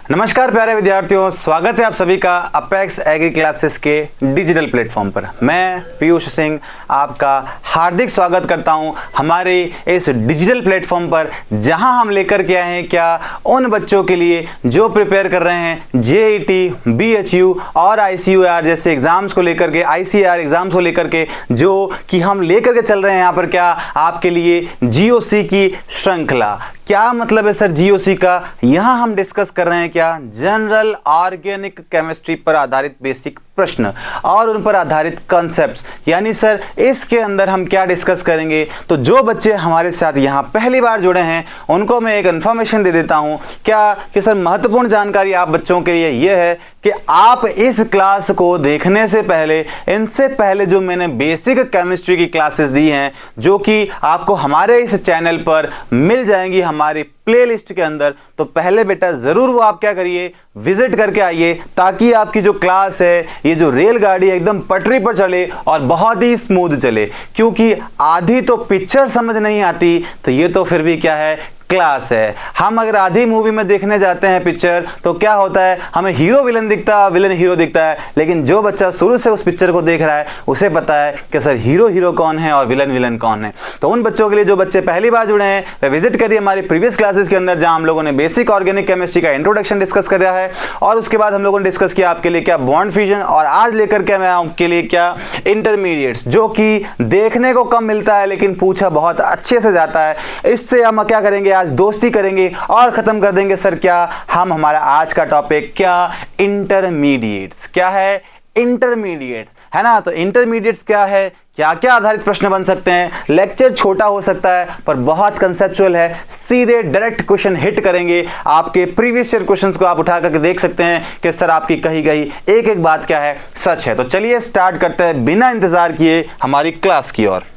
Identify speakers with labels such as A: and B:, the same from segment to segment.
A: नमस्कार प्यारे विद्यार्थियों, स्वागत है आप सभी का अपेक्स एग्री क्लासेस के डिजिटल प्लेटफॉर्म पर। मैं पीयूष सिंह आपका हार्दिक स्वागत करता हूं हमारे इस डिजिटल प्लेटफॉर्म पर, जहां हम लेकर के आए हैं क्या उन बच्चों के लिए जो प्रिपेयर कर रहे हैं जेईटी, बीएचयू और आईसीयूआर जैसे एग्जाम्स को लेकर के, आईसीआर एग्जाम्स को लेकर के, जो कि हम लेकर के चल रहे हैं यहाँ पर क्या आपके लिए जीओसी की श्रृंखला। क्या मतलब है सर जीओसी का? यहां हम डिस्कस कर रहे हैं क्या जनरल ऑर्गेनिक केमिस्ट्री पर आधारित बेसिक प्रश्न और उन पर आधारित कॉन्सेप्ट्स। यानी सर इसके अंदर हम क्या डिस्कस करेंगे, तो जो बच्चे हमारे साथ यहां पहली बार जुड़े हैं उनको मैं एक इन्फॉर्मेशन दे देता हूं क्या कि सर महत्वपूर्ण जानकारी आप बच्चों के लिए यह है कि आप इस क्लास को देखने से पहले, इनसे पहले जो मैंने बेसिक केमिस्ट्री की क्लासेस दी हैं जो कि आपको हमारे इस चैनल पर मिल जाएंगी हमारी प्लेलिस्ट के अंदर, तो पहले बेटा जरूर वो आप क्या करिए, विजिट करके आइए, ताकि आपकी जो क्लास है, ये जो रेलगाड़ी एकदम पटरी पर चले और बहुत ही स्मूथ चले। क्योंकि आधी तो पिक्चर समझ नहीं आती, तो ये तो फिर भी क्या है, क्लास है। हम अगर आधी मूवी में देखने जाते हैं पिक्चर, तो क्या होता है, हमें हीरो विलन दिखता है, विलन हीरो दिखता है, लेकिन जो बच्चा शुरू से उस पिक्चर को देख रहा है उसे पता है कि सर हीरो हीरो कौन है और विलन विलन कौन है। तो उन बच्चों के लिए जो बच्चे पहली बार जुड़े हैं वे विजिट करिए हमारी प्रीवियस क्लासेस के अंदर, जहां हम लोगों ने बेसिक ऑर्गेनिक केमिस्ट्री का इंट्रोडक्शन डिस्कस कर रहा है और उसके बाद हम लोगों ने डिस्कस किया आपके लिए क्या बॉन्ड फ्यूजन, और आज लेकर के मैं आपके लिए क्या इंटरमीडिएट्स, जो कि देखने को कम मिलता है लेकिन पूछा बहुत अच्छे से जाता है। इससे हम क्या करेंगे, आज दोस्ती करेंगे और खत्म कर देंगे सर क्या हम हमारा आज का टॉपिक क्या इंटरमीडिएट्स। क्या है? इंटरमीडिएट्स, है ना। तो इंटरमीडिएट्स क्या है, क्या क्या आधारित प्रश्न बन सकते हैं। लेक्चर छोटा हो सकता है पर बहुत कंसेप्चुअल है, सीधे डायरेक्ट क्वेश्चन हिट करेंगे। आपके प्रीवियस ईयर क्वेश्चंस को आप उठा करके देख सकते हैं कि सर आपकी कही गई एक एक बात क्या है, सच है। तो चलिए स्टार्ट करते हैं बिना इंतजार किए हमारी क्लास की ओर।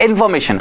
A: इंफॉर्मेशन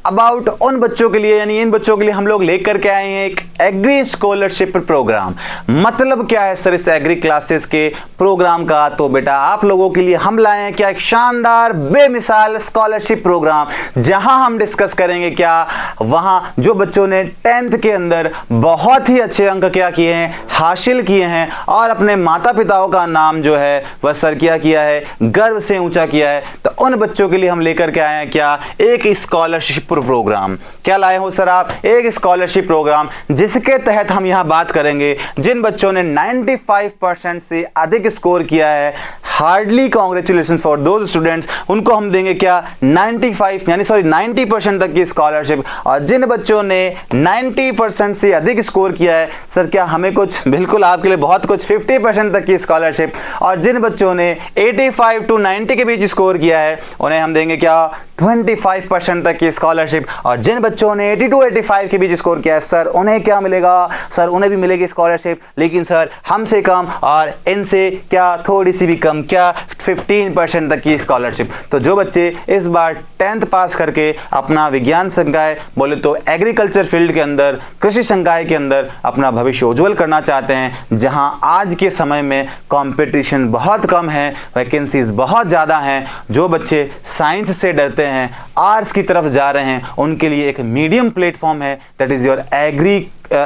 A: अबाउट उन बच्चों के लिए, यानी इन बच्चों के लिए हम लोग लेकर के आए हैं एक एग्री स्कॉलरशिप प्रोग्राम। मतलब क्या है सर इस एग्री क्लासेस के प्रोग्राम का? तो बेटा आप लोगों के लिए हम लाए हैं क्या एक शानदार बेमिसाल स्कॉलरशिप प्रोग्राम, जहां हम डिस्कस करेंगे क्या वहां जो बच्चों ने 10th के अंदर बहुत ही अच्छे अंक क्या किए हैं, हासिल किए हैं और अपने माता पिताओं का नाम जो है वह सर क्या किया है, गर्व से ऊंचा किया है। तो उन बच्चों के लिए हम लेकर के आए हैं क्या एक स्कॉलरशिप प्रोग्राम। क्या लाए हो सर आप? एक स्कॉलरशिप प्रोग्राम, जिसके तहत हम यहां बात करेंगे जिन बच्चों ने 95% से अधिक स्कोर किया है, hardly congratulation for those students, उनको हम देंगे क्या 90% तक की स्कॉलरशिप। और जिन बच्चों ने 90% से अधिक स्कोर किया है सर क्या हमें कुछ, बिल्कुल आपके लिए बहुत कुछ, 50% तक की स्कॉलरशिप। और जिन बच्चों ने 85 to 90 के बीच स्कोर किया है उन्हें हम देंगे क्या 25% तक की स्कॉलरशिप। और जिन बच्चों ने 80 to 85 के बीच स्कोर किया है सर उन्हें क्या मिलेगा, सर उन्हें भी मिलेगी स्कॉलरशिप, लेकिन सर हमसे कम और इनसे क्या थोड़ी सी भी कम, क्या 15% तक की स्कॉलरशिप। तो जो बच्चे इस बार 10th पास करके अपना विज्ञान संकाय, बोले तो एग्रीकल्चर फील्ड के अंदर, कृषि संकाय के अंदर अपना भविष्य उज्जवल करना चाहते हैं, जहां आज के समय में कंपटीशन बहुत कम है, वैकेंसीज बहुत ज़्यादा हैं, जो बच्चे साइंस से डरते हैं, आर्ट्स की तरफ जा रहे हैं, उनके लिए एक मीडियम प्लेटफॉर्म है, that is your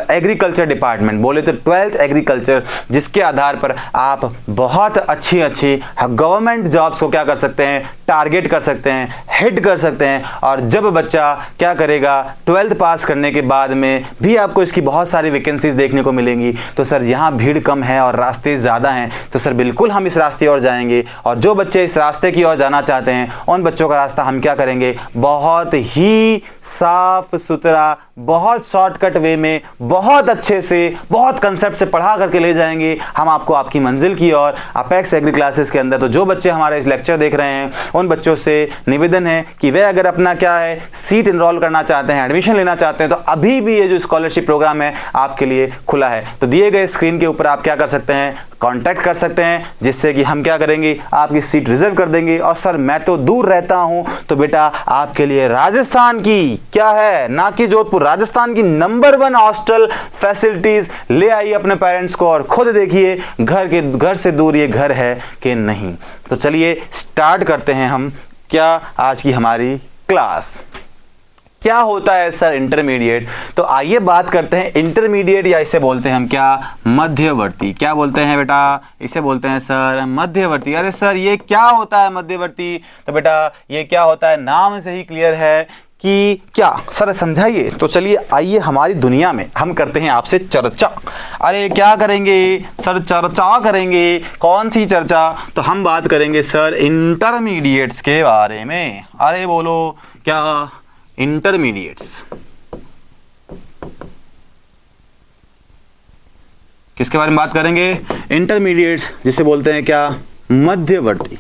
A: agriculture department, बोले तो 12th एग्रीकल्चर, जिसके आधार पर आप बहुत अच्छी गवर्नमेंट जॉब्स को क्या कर सकते हैं, टारगेट कर सकते हैं, हिट कर सकते हैं। और जब बच्चा क्या करेगा 12th पास करने के बाद में भी आपको इसकी बहुत सारी वैकेंसीज देखने को मिलेंगी। तो सर यहाँ भीड़ कम है और रास्ते ज़्यादा हैं, तो सर बिल्कुल हम इस रास्ते और जाएंगे। और जो बच्चे इस रास्ते की ओर जाना चाहते हैं उन बच्चों का रास्ता हम क्या करेंगे, बहुत ही साफ सुथरा, बहुत शॉर्टकट वे में, बहुत अच्छे से, बहुत कंसेप्ट से पढ़ा करके ले जाएंगे हम आपको आपकी मंजिल की ओर अपेक्स एग्री क्लासेस के अंदर। तो जो बच्चे हमारे इस लेक्चर देख रहे हैं उन बच्चों से निवेदन है कि वे अगर अपना क्या है सीट इनरोल करना चाहते हैं, एडमिशन लेना चाहते हैं, तो अभी भी ये जो स्कॉलरशिप प्रोग्राम है आपके लिए खुला है। तो दिए गए स्क्रीन के ऊपर आप क्या कर सकते हैं, कांटेक्ट कर सकते हैं, जिससे कि हम क्या करेंगे आपकी सीट रिजर्व कर देंगे। और सर मैं तो दूर रहता हूं, तो बेटा आपके लिए राजस्थान की क्या है, ना कि जोधपुर, राजस्थान की नंबर 1 हॉस्टल फैसिलिटीज ले आइए अपने पेरेंट्स को और खुद देखिए घर से दूर ये घर है कि नहीं। तो चलिए स्टार्ट करते हैं हम क्या आज की हमारी क्लास। क्या होता है सर इंटरमीडिएट? तो आइए बात करते हैं इंटरमीडिएट, या इसे बोलते हैं हम क्या, मध्यवर्ती। क्या बोलते हैं बेटा? इसे बोलते हैं सर मध्यवर्ती। अरे सर ये क्या होता है मध्यवर्ती? तो बेटा ये क्या होता है, नाम से ही क्लियर है कि क्या। सर समझाइए। तो चलिए आइए हमारी दुनिया में हम करते हैं आपसे चर्चा। अरे क्या करेंगे सर? चर्चा करेंगे। कौन सी चर्चा? तो हम बात करेंगे सर इंटरमीडिएट्स के बारे में। अरे बोलो क्या? इंटरमीडिएट्स किसके बारे में बात करेंगे? इंटरमीडिएट्स, जिसे बोलते हैं क्या, मध्यवर्ती।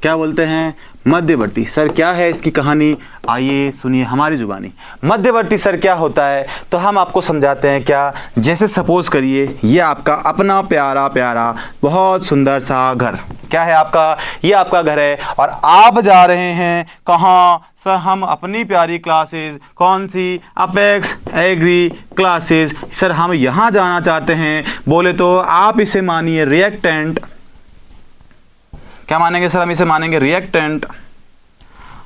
A: क्या बोलते हैं? मध्यवर्ती। सर क्या है इसकी कहानी? आइए सुनिए हमारी जुबानी। मध्यवर्ती सर क्या होता है, तो हम आपको समझाते हैं क्या। जैसे सपोज करिए ये आपका अपना प्यारा प्यारा बहुत सुंदर सा घर, क्या है आपका, ये आपका घर है, और आप जा रहे हैं कहाँ सर? हम अपनी प्यारी क्लासेस, कौन सी, अपेक्स एग्री क्लासेस। सर हम यहाँ जाना चाहते हैं। बोले तो आप इसे मानिए रिएक्टेंट। क्या मानेंगे सर? हम इसे मानेंगे रिएक्टेंट।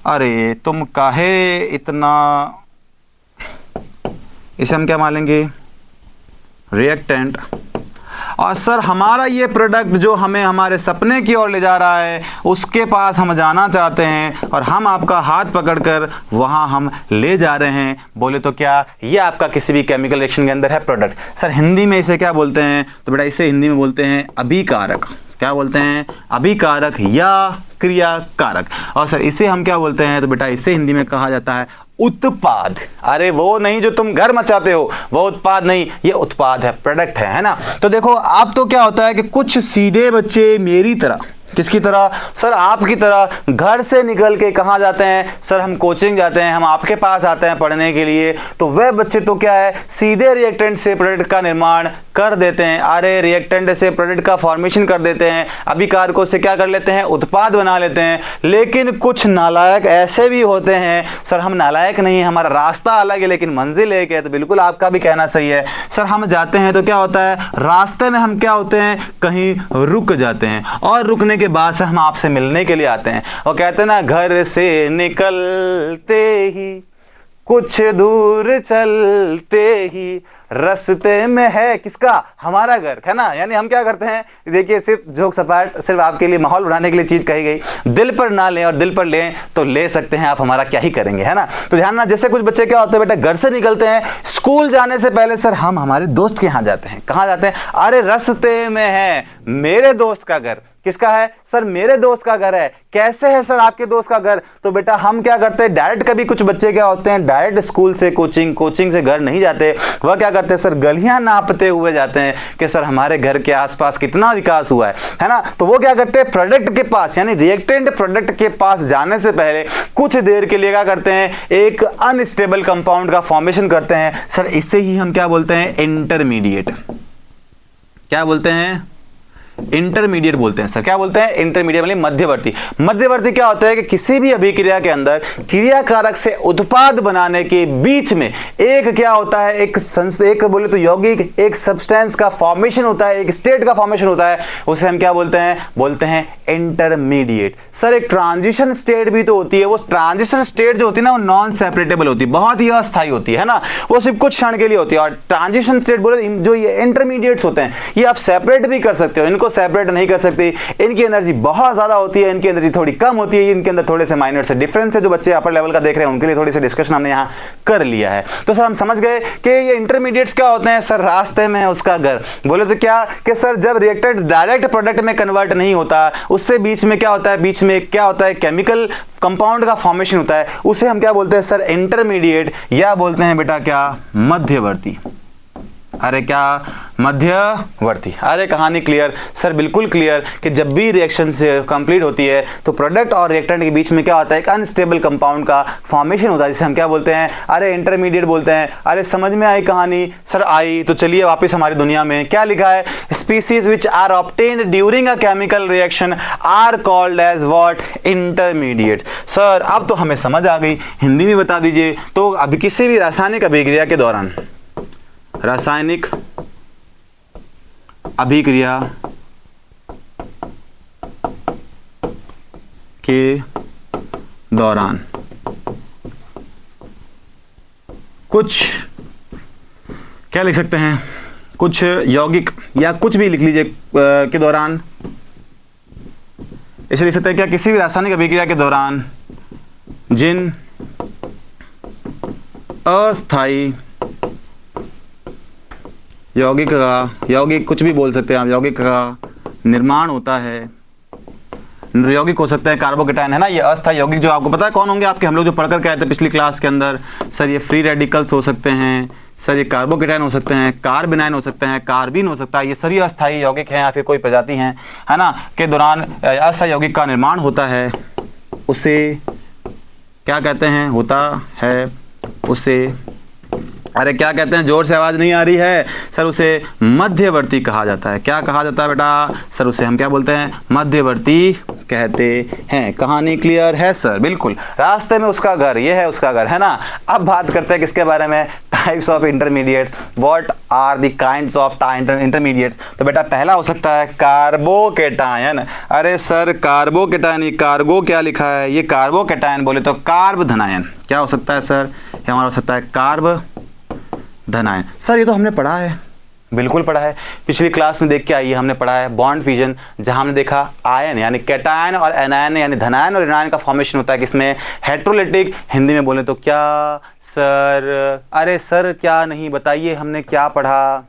A: अरे तुम काहे इतना, इसे हम क्या मानेंगे? रिएक्टेंट। और सर हमारा ये प्रोडक्ट जो हमें हमारे सपने की ओर ले जा रहा है, उसके पास हम जाना चाहते हैं, और हम आपका हाथ पकड़कर वहां हम ले जा रहे हैं। बोले तो क्या, ये आपका किसी भी केमिकल रिएक्शन के अंदर है प्रोडक्ट। सर हिंदी में इसे क्या बोलते हैं? तो बेटा इसे हिंदी में बोलते हैं अभिकारक। क्या बोलते हैं? अभिकारक या क्रियाकारक। और सर इसे हम क्या बोलते हैं? तो बेटा इसे हिंदी में कहा जाता है उत्पाद। अरे वो नहीं जो तुम घर मचाते हो, वो उत्पाद नहीं, ये उत्पाद है, प्रोडक्ट है ना। तो देखो आप तो क्या होता है कि कुछ सीधे बच्चे मेरी तरह, किसकी तरह सर? आपकी तरह घर से निकल के कहाँ जाते हैं सर? हम कोचिंग जाते हैं, हम आपके पास आते हैं पढ़ने के लिए। तो वह बच्चे तो क्या है, सीधे रिएक्टेंट से प्रोडक्ट का निर्माण कर देते हैं। अरे रिएक्टेंट से प्रोडक्ट का फॉर्मेशन कर देते हैं, अभिकारकों से क्या कर लेते हैं, उत्पाद बना लेते हैं। लेकिन कुछ नालायक ऐसे भी होते हैं सर, हम नालायक नहीं है, हमारा रास्ता अलग है लेकिन मंजिल एक है। तो बिल्कुल आपका भी कहना सही है सर। हम जाते हैं तो क्या होता है, रास्ते में हम क्या होते हैं, कहीं रुक जाते हैं, और रुकने के बाद सर हम आपसे मिलने के लिए आते हैं। और कहते हैं ना, घर से निकलते ही कुछ दूर चलते ही रास्ते में है किसका, हमारा घर, है ना। यानी हम क्या करते हैं, देखिए सिर्फ जोक सपाट, सिर्फ आपके लिए माहौल बनाने के लिए चीज कही गई। दिल पर ना लें, और दिल पर लें तो ले सकते हैं आप, हमारा क्या ही करेंगे, है ना। तो ध्यान ना, जैसे कुछ बच्चे क्या होते हैं बेटा, घर से निकलते हैं, स्कूल जाने से पहले सर हम हमारे दोस्त के यहाँ जाते हैं। कहाँ जाते हैं? अरे रास्ते में है मेरे दोस्त का घर। किसका है सर? मेरे दोस्त का घर है। कैसे है सर आपके दोस्त का घर? तो बेटा हम क्या करते हैं, डायरेक्ट, कभी कुछ बच्चे क्या होते हैं डायरेक्ट स्कूल से कोचिंग, कोचिंग से घर नहीं जाते। वह क्या करते हैं सर, गलियां नापते हुए जाते हैं कि सर हमारे घर के आसपास कितना विकास हुआ है ना। तो वो क्या करते हैं, प्रोडक्ट के पास, यानी रिएक्टेंट प्रोडक्ट के पास जाने से पहले कुछ देर के लिए क्या करते हैं, एक अनस्टेबल कंपाउंड का फॉर्मेशन करते हैं। सर इसे ही हम क्या बोलते हैं, इंटरमीडिएट। क्या बोलते हैं? इंटरमीडिएट बोलते हैं सर। क्या बोलते हैं? इंटरमीडिएट मतलब मध्यवर्ती। मध्यवर्ती क्या होता है कि किसी भी अभिक्रिया के अंदर क्रियाकारक से उत्पाद बनाने के बीच में एक क्या होता है, एक बोले तो यौगिक, एक सब्सटेंस का फॉर्मेशन होता है, एक स्टेट का फॉर्मेशन होता है। उसे हम क्या बोलते हैं? बोलते हैं इंटरमीडिएट। सर एक ट्रांजिशन स्टेट भी तो होती है। वो ट्रांजिशन स्टेट जो होती है ना, वो नॉन सेपरेटेबल होती है, बहुत ही अस्थायी होती है ना, वो सिर्फ कुछ क्षण के लिए होती है। और ट्रांजिशन स्टेट बोले जो ये इंटरमीडिएट्स होते हैं, ये आप सेपरेट भी कर सकते हो, इनको सेपरेट नहीं कर सकते। इनकी एनर्जी बहुत ज्यादा होती है, इनकी एनर्जी थोड़ी कम होती है, इनके अंदर थोड़े से माइनर से डिफरेंस है। जो बच्चे अपर लेवल का देख रहे हैं उनके लिए थोड़ी सी डिस्कशन हमने यहाँ कर लिया है। तो सर हम समझ गए कि ये इंटरमीडिएट्स क्या होते हैं सर, रास्ते में है उसका घर। बोले तो क्या कि सर जब रिएक्टेंट डायरेक्ट प्रोडक्ट में कन्वर्ट नहीं होता, उससे बीच में क्या होता है, बीच में क्या होता है, केमिकल कंपाउंड का फॉर्मेशन होता है, उसे हम क्या बोलते हैं सर, इंटरमीडिएट, या बोलते हैं बेटा क्या, मध्यवर्ती। अरे क्या, मध्यवर्ती। अरे कहानी क्लियर सर, बिल्कुल क्लियर कि जब भी रिएक्शन से कंप्लीट होती है तो प्रोडक्ट और रिएक्टेंट के बीच में क्या होता है, एक अनस्टेबल कंपाउंड का फॉर्मेशन होता है, जिसे हम क्या बोलते हैं, अरे इंटरमीडिएट बोलते हैं। अरे समझ में आई कहानी सर? आई। तो चलिए वापस हमारी दुनिया में क्या लिखा है, species which are obtained during a chemical reaction are called as what, intermediate. Sir अब तो हमें समझ आ गई, हिंदी में बता दीजिए। तो अभी किसी भी रासायनिक अभिक्रिया के दौरान, रासायनिक अभिक्रिया के दौरान कुछ क्या लिख सकते हैं, कुछ यौगिक या कुछ भी लिख लीजिए के दौरान, इसे लिख सकते हैं क्या, किसी भी रासायनिक अभिक्रिया के दौरान जिन अस्थायी यौगिक कुछ भी बोल सकते हैं आप, यौगिक का निर्माण होता है, यौगिक हो सकता है कार्बोकेटायन, है ना। ये अस्थायी यौगिक जो आपको पता है कौन होंगे आपके, हम लोग जो पढ़ करके आए थे पिछली क्लास के अंदर। सर ये फ्री रेडिकल्स हो सकते हैं, सर ये कार्बोकेटायन हो सकते हैं, कार्बिनाइन हो सकते हैं, कार्बिन हो सकता है, ये सभी अस्थायी यौगिक हैं या फिर कोई प्रजाति हैं, है ना, के दौरान अस्थायी यौगिक का निर्माण होता है, उसे क्या कहते हैं, होता है उसे, अरे क्या कहते हैं, जोर से आवाज़ नहीं आ रही है सर, उसे मध्यवर्ती कहा जाता है। क्या कहा जाता है बेटा, सर उसे हम क्या बोलते हैं, मध्यवर्ती कहते हैं। कहानी क्लियर है सर, बिल्कुल। रास्ते में उसका घर, ये है उसका घर, है ना। अब बात करते हैं किसके बारे में, types of intermediates. What are the kinds of intermediates. तो बेटा पहला हो सकता है कार्बोकेटायन। अरे सर कार्बोकेटायन, ये कार्गो क्या लिखा है, ये कार्बोकेटायन बोले तो कार्ब धनायन। क्या हो सकता है सर, ये हमारा हो सकता है कार्ब धनायन। सर ये तो हमने पढ़ा है, बिल्कुल पढ़ा है, पिछली क्लास में देख के आइए, हमने पढ़ा है बॉन्ड फ्यूजन, जहां हमने देखा आयन यानी कैटायन और एनायन यानी धनायन और ऋणायन का फॉर्मेशन होता है किसमें, हेट्रोलिटिक। हिंदी में बोले तो क्या सर, अरे सर क्या नहीं, बताइए हमने क्या पढ़ा।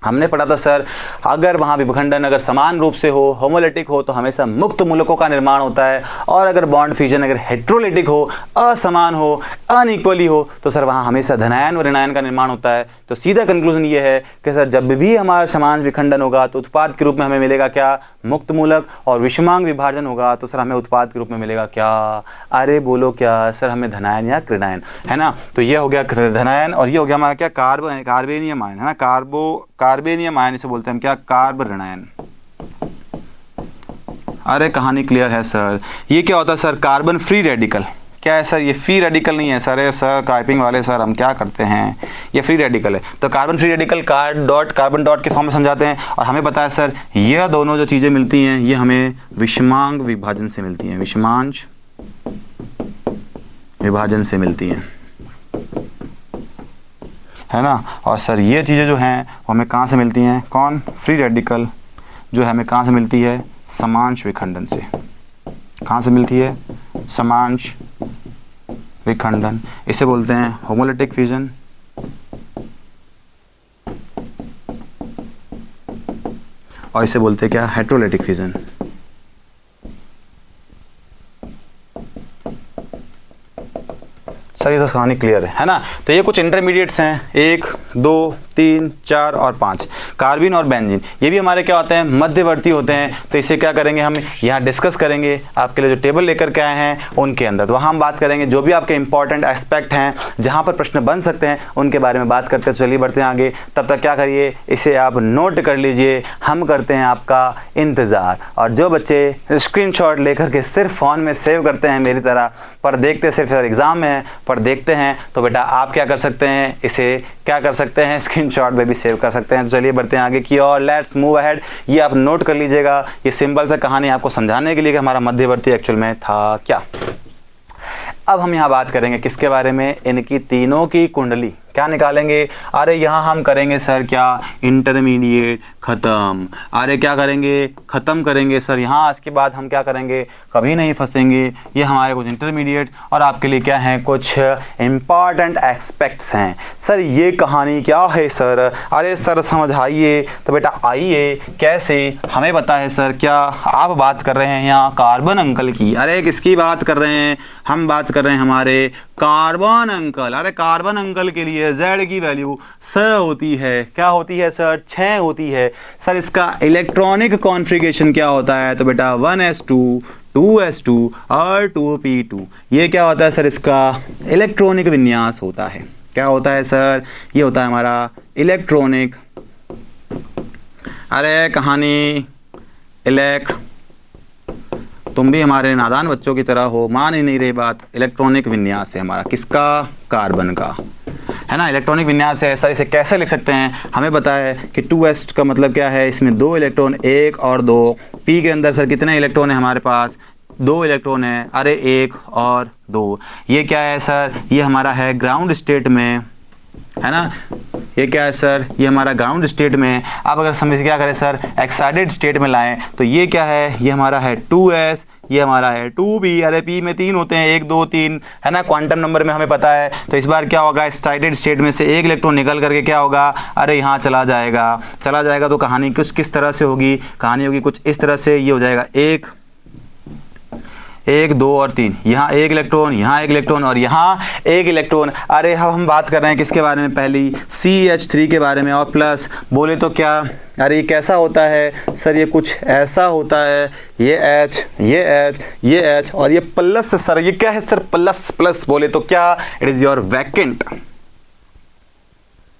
A: हमने पढ़ा था सर, अगर वहाँ विभखंडन अगर समान रूप से हो, होमोलिटिक हो, तो हमेशा मुक्त मूलकों का निर्माण होता है, और अगर बॉन्ड फ्यूजन अगर हेट्रोलिटिक हो, असमान हो, अनइक्वली हो, तो सर वहाँ हमेशा धनायन और ऋणायन का निर्माण होता है। तो सीधा कंक्लूजन ये है कि सर जब भी हमारा समान विखंडन होगा तो उत्पाद के रूप में हमें मिलेगा क्या, मुक्त मूलक, और विषमांग विभाजन होगा तो सर हमें उत्पाद के रूप में मिलेगा क्या, अरे बोलो क्या सर, हमें धनायन या ऋणायन, है ना। तो ये हो गया धनायन, और ये हो गया हमारा क्या, कार्बेनियम आयन, है ना, कार्बेनियम आयन इसे बोलते हैं हम क्या, कार्ब ऋणायन। अरे कहानी क्लियर है सर। ये क्या होता है सर, कार्बन फ्री रेडिकल। क्या है सर, ये फ्री रेडिकल नहीं है सर, सर टाइपिंग वाले सर हम क्या करते हैं, ये फ्री रेडिकल है। तो carbon free radical carbon dot के फॉर्म में समझाते हैं, और हमें पता है सर ये दोनों जो चीज़ें मिलती हैं ये हमें विषमांग विभाजन से मिलती हैं, विषमांग विभाजन से मिलती हैं, है ना। और सर ये चीज़ें जो हैं वो हमें कहाँ से मिलती हैं, कौन, फ्री रेडिकल जो है हमें कहाँ से मिलती है, समांश विखंडन से। कहाँ से मिलती है, समांश विखंडन, इसे बोलते हैं होमोलिटिक फ्यूजन, और इसे बोलते हैं क्या, हेट्रोलिटिक फ्यूजन। सर ये तो कहानी क्लियर है ना। तो ये कुछ इंटरमीडिएट्स हैं, 1 2 3 4 और 5, कार्बिन और बेंजीन, ये भी हमारे क्या होते हैं, मध्यवर्ती होते हैं। तो इसे क्या करेंगे हम यहाँ डिस्कस करेंगे, आपके लिए जो टेबल लेकर के आए हैं उनके अंदर, तो वहाँ हम बात करेंगे जो भी आपके इंपॉर्टेंट एस्पेक्ट हैं जहाँ पर प्रश्न बन सकते हैं उनके बारे में बात करते हैं। चलिए बढ़ते हैं आगे, तब तक क्या करिए, इसे आप नोट कर लीजिए, हम करते हैं आपका इंतज़ार। और जो बच्चे स्क्रीनशॉट लेकर के सिर्फ फ़ोन में सेव करते हैं मेरी तरह, पर देखते सिर्फ एग्ज़ाम में हैं पर देखते हैं, तो बेटा आप क्या कर सकते हैं, इसे क्या कर सकते हैं, स्क्रीनशॉट में भी सेव कर सकते हैं। तो चलिए बढ़ते हैं आगे की और, लेट्स मूव अहेड। ये आप नोट कर लीजिएगा, ये सिंपल सा कहानी आपको समझाने के लिए कि हमारा मध्यवर्ती एक्चुअल में था क्या। अब हम यहाँ बात करेंगे किसके बारे में, इनकी तीनों की कुंडली क्या निकालेंगे। अरे यहाँ हम करेंगे सर क्या, इंटरमीडिएट खत्म। अरे क्या करेंगे, खत्म करेंगे सर। यहाँ इसके बाद हम क्या करेंगे, कभी नहीं फंसेंगे। ये हमारे कुछ इंटरमीडिएट और आपके लिए क्या हैं, कुछ इम्पॉर्टेंट एस्पेक्ट्स हैं। सर ये कहानी क्या है सर, अरे सर समझाइए। तो बेटा आइए, कैसे, हमें पता है सर, क्या आप बात कर रहे हैं यहाँ कार्बन अंकल की। अरे किसकी बात कर रहे हैं, हम बात कर रहे हैं हमारे कार्बन अंकल। अरे कार्बन अंकल के लिए Z की वैल्यू 6 होती है। क्या होती है सर, 6 होती है। सर इसका इलेक्ट्रॉनिक कॉन्फ़िगरेशन क्या होता है, तो बेटा 1s2 2s2 और 2p2। ये क्या होता है सर, इसका इलेक्ट्रॉनिक विन्यास होता है। क्या होता है सर, ये होता है हमारा इलेक्ट्रॉनिक, अरे कहानी तुम भी हमारे नादान बच्चों की तरह हो, मान ही नहीं रही बात। इलेक्ट्रॉनिक विन्यास है हमारा किसका, कार्बन का, है ना। इलेक्ट्रॉनिक विन्यास है सर, इसे कैसे लिख सकते हैं, हमें पता है कि 2s का मतलब क्या है, इसमें 2 इलेक्ट्रॉन, 1 और 2। p के अंदर सर कितने इलेक्ट्रॉन है हमारे पास, 2 इलेक्ट्रॉन है। अरे 1 और 2, ये क्या है सर, ये हमारा है ग्राउंड स्टेट में है ना। ये क्या है सर, ये हमारा ग्राउंड स्टेट में है। आप अगर समझ क्या करें सर, एक्साइटेड स्टेट में लाएं तो ये क्या है, ये हमारा है 2s, ये हमारा है 2p। अरे p में 3 होते हैं, 1 2 3, है ना, क्वांटम नंबर में हमें पता है। तो इस बार क्या होगा, एक्साइटेड स्टेट में से एक इलेक्ट्रॉन निकल करके क्या होगा, अरे यहाँ चला जाएगा। तो कहानी कुछ किस तरह से होगी, कहानी होगी कुछ इस तरह से, ये हो जाएगा 1 2 और 3, यहाँ एक इलेक्ट्रॉन, यहाँ एक इलेक्ट्रॉन और यहाँ एक इलेक्ट्रॉन। अरे हम बात कर रहे हैं किसके बारे में, पहली CH3 के बारे में। और प्लस बोले तो क्या, अरे ये कैसा होता है सर, ये कुछ ऐसा होता है, ये H, ये H, ये H और ये प्लस सर, ये क्या है सर, प्लस बोले तो क्या, इट इज योर वैकेंट।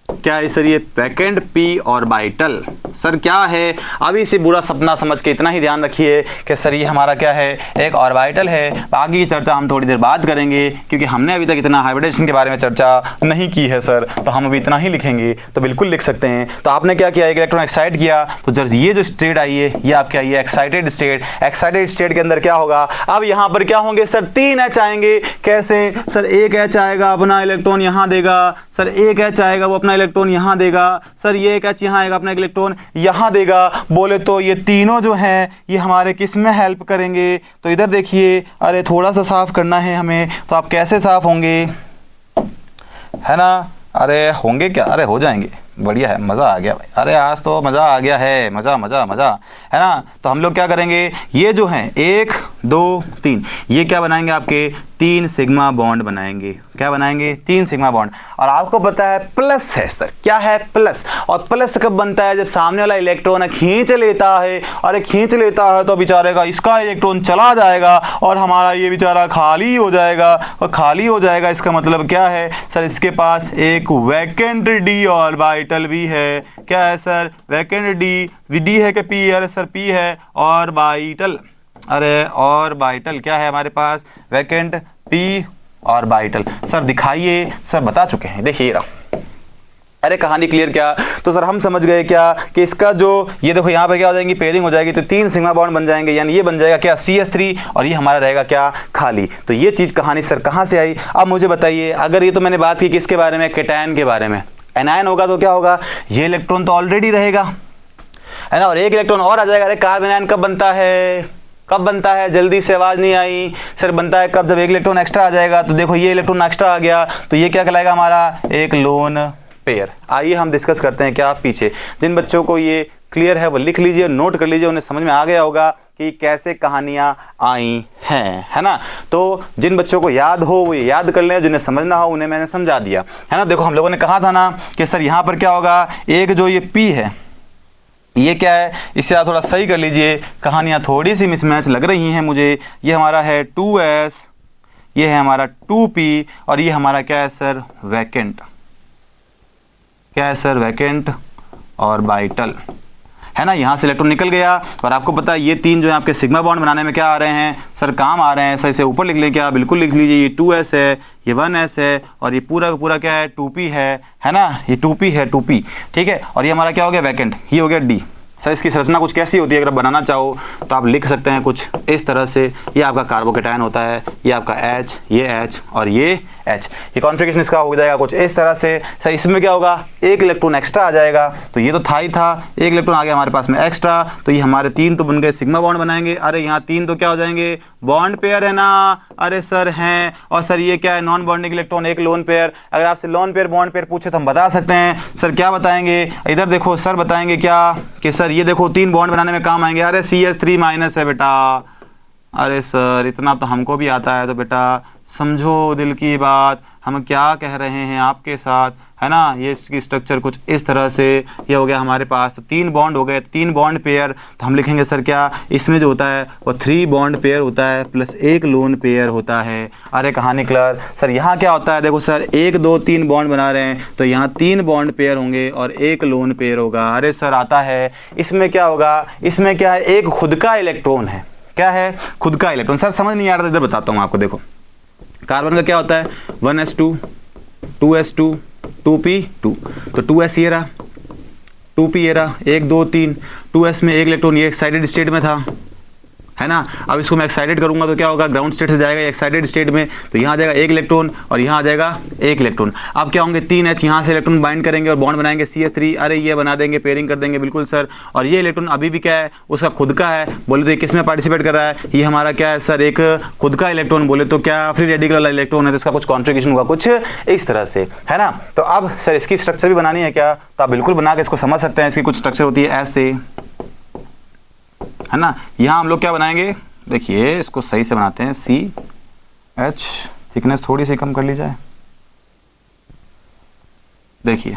A: क्या है सर, ये वैकेंट p ऑर्बिटल। सर क्या है, अभी से बुरा सपना समझ के इतना ही ध्यान रखिए कि सर ये हमारा क्या है, एक ऑर्बिटल है। बाकी की चर्चा हम थोड़ी देर बाद करेंगे, क्योंकि हमने अभी तक इतना हाइब्रिडेशन के बारे में चर्चा नहीं की है सर, तो हम अभी इतना ही लिखेंगे। तो बिल्कुल लिख सकते हैं। तो आपने क्या किया, एक इलेक्ट्रॉन एक्साइट किया, तो जब ये जो स्टेट आई है ये आपकी आई है एक्साइटेड स्टेट। एक्साइटेड स्टेट के अंदर क्या होगा, अब यहाँ पर क्या होंगे सर, 3 H आएंगे। कैसे सर, एक H आएगा अपना इलेक्ट्रॉन यहाँ देगा, सर एक H आएगा वो अपना इलेक्ट्रॉन यहाँ देगा, सर ये एक H यहाँ आएगा अपना इलेक्ट्रॉन यहाँ देगा। बोले तो ये तीनों जो हैं ये हमारे किस में हेल्प करेंगे, तो इधर देखिए, अरे थोड़ा सा साफ करना है हमें, तो आप कैसे साफ होंगे, है ना, अरे होंगे क्या, अरे हो जाएंगे, बढ़िया है, मज़ा आ गया भाई, अरे आज तो मज़ा आ गया है, मज़ा है ना। तो हम लोग क्या करेंगे, ये जो हैं 1 2 3, ये क्या बनाएंगे, आपके 3 सिग्मा बॉन्ड बनाएंगे। क्या बनाएंगे, 3 सिग्मा बॉन्ड। और आपको पता है प्लस है सर, क्या है, प्लस। और प्लस कब बनता है, जब सामने वाला इलेक्ट्रॉन खींच लेता है, और खींच लेता है तो बेचारे का इसका इलेक्ट्रॉन चला जाएगा और हमारा ये बेचारा खाली हो जाएगा। और खाली हो जाएगा इसका मतलब क्या है सर, इसके पास एक वैकेंट d ऑर्बिटल भी है। क्या है सर, वैकेंट d है कि p, अरे सर p है, ऑर्बिटल, अरे ऑर्बिटल क्या है हमारे पास, वैकेंट p ऑर्बिटल। सर दिखाइए, सर बता चुके हैं, देखिए रहा, अरे कहानी क्लियर क्या। तो सर हम समझ गए क्या कि इसका जो ये देखो यहाँ पर क्या हो जाएंगी, पेयरिंग हो जाएगी, तो 3 सिग्मा बॉन्ड बन जाएंगे, यानी ये बन जाएगा क्या, CH3, और ये हमारा रहेगा क्या, खाली। तो ये चीज़ कहानी सर कहाँ से आई। अब मुझे बताइए, अगर ये तो मैंने बात की किसके बारे में, केटायन के बारे में। एनायन होगा तो क्या होगा, ये इलेक्ट्रॉन तो ऑलरेडी रहेगा, है ना, और एक इलेक्ट्रॉन और आ जाएगा। अरे कार्बन आयन कब बनता है, कब बनता है, जल्दी से आवाज नहीं आई सर, बनता है कब, जब एक इलेक्ट्रॉन एक्स्ट्रा आ जाएगा। तो देखो ये इलेक्ट्रॉन एक्स्ट्रा आ गया, तो ये क्या कहलाएगा हमारा, एक लोन पेयर। आइए हम डिस्कस करते हैं क्या पीछे। जिन बच्चों को ये क्लियर है वो लिख लीजिए, नोट कर लीजिए, उन्हें समझ में आ गया होगा कि कैसे कहानियाँ आई हैं, है ना। तो जिन बच्चों को याद हो वो ये याद कर लें, जिन्हें समझना हो उन्हें मैंने समझा दिया, है ना। देखो हम लोगों ने कहा था ना कि सर यहाँ पर क्या होगा, एक जो ये P है ये क्या है, इसे आप थोड़ा सही कर लीजिए, कहानियाँ थोड़ी सी मिसमैच लग रही हैं मुझे। ये हमारा है 2s, ये है हमारा 2p, और ये हमारा क्या है सर, वैकेंट। क्या है सर, वैकेंट ऑर्बिटल, है ना। यहाँ से इलेक्ट्रॉन निकल गया, और आपको पता है ये 3 जो है आपके सिग्मा बॉन्ड बनाने में क्या आ रहे हैं सर, काम आ रहे हैं। सर इसे ऊपर लिख लें क्या, बिल्कुल लिख लीजिए, ये 2s है, ये 1s है, और ये पूरा का पूरा क्या है, 2p है ना, ये 2p है, 2p, ठीक है। और ये हमारा क्या हो गया, वैकेंट, ये हो गया d। सर इसकी संरचना कुछ कैसी होती है, अगर बनाना चाहो तो आप लिख सकते हैं कुछ इस तरह से। ये आपका कार्बोकेटायन होता है, ये आपका H, ये H और ये H। ये कॉन्फ़िगरेशन इसका हो जाएगा कुछ इस तरह से। सर इसमें क्या होगा, एक इलेक्ट्रॉन एक्स्ट्रा आ जाएगा, तो ये तो था ही था, एक इलेक्ट्रॉन आ गया हमारे पास में एक्स्ट्रा, तो ये हमारे 3 तो बन गए सिग्मा बॉन्ड बनाएंगे। अरे यहाँ 3 तो क्या हो जाएंगे, बॉन्ड पेयर है ना, अरे सर हैं। और सर ये क्या है, नॉन बॉन्डिंग इलेक्ट्रॉन, एक लोन पेयर। अगर आपसे लोन पेयर बॉन्ड पेयर पूछे तो हम बता सकते हैं। सर क्या बताएंगे, इधर देखो सर बताएंगे क्या कि सर ये देखो 3 बॉन्ड बनाने में काम आएंगे। अरे CH3 माइनस है बेटा, अरे सर इतना तो हमको भी आता है, तो बेटा समझो दिल की बात, हम क्या कह रहे हैं आपके साथ, है ना। ये इसकी स्ट्रक्चर कुछ इस तरह से, ये हो गया हमारे पास, तो 3 बॉन्ड हो गए, 3 बॉन्ड पेयर। तो हम लिखेंगे सर क्या, इसमें जो होता है वो 3 बॉन्ड पेयर होता है प्लस एक लोन पेयर होता है। अरे कहानी क्लियर। सर यहाँ क्या होता है, देखो सर 1 2 3 बॉन्ड बना रहे हैं, तो यहाँ 3 बॉन्ड पेयर होंगे और एक लोन पेयर होगा। अरे सर आता है, इसमें क्या होगा, इसमें क्या है, एक खुद का इलेक्ट्रॉन है। क्या है, खुद का इलेक्ट्रॉन। सर समझ नहीं आ रहा था, इधर बताता हूँ आपको। देखो कार्बन का क्या होता है, 1s2 2s2 2p2, तो 2s ये रहा, 2p ये रहा, 1 2 3, 2s में एक इलेक्ट्रॉन ये एक्साइटेड स्टेट में था, है ना। अब इसको मैं एक्साइटेड करूंगा तो क्या होगा, ग्राउंड स्टेट से जाएगा एक्साइटेड स्टेट में, तो यहाँ आ जाएगा एक इलेक्ट्रॉन और यहाँ आ जाएगा एक इलेक्ट्रॉन। अब क्या होंगे 3H, यहाँ से इलेक्ट्रॉन बाइंड करेंगे और बॉन्ड बनाएंगे CH3, अरे ये बना देंगे, पेयरिंग कर देंगे, बिल्कुल सर। और ये इलेक्ट्रॉन अभी भी क्या है, उसका खुद का है, बोले तो ये किस में पार्टिसिपेट कर रहा है, ये हमारा क्या है सर, एक खुद का इलेक्ट्रॉन, बोले तो क्या फ्री रेडिकल वाला इलेक्ट्रॉन है, तो इसका कुछ कॉन्ट्रीब्यूशन होगा कुछ इस तरह से, है ना। तो अब सर इसकी स्ट्रक्चर भी बनानी है क्या, तो आप बिल्कुल बना के इसको समझ सकते हैं। इसकी कुछ स्ट्रक्चर होती है ऐसे, है ना। यहाँ हम लोग क्या बनाएंगे, देखिए इसको सही से बनाते हैं, CH, थिकनेस थोड़ी सी कम कर ली जाए, देखिए,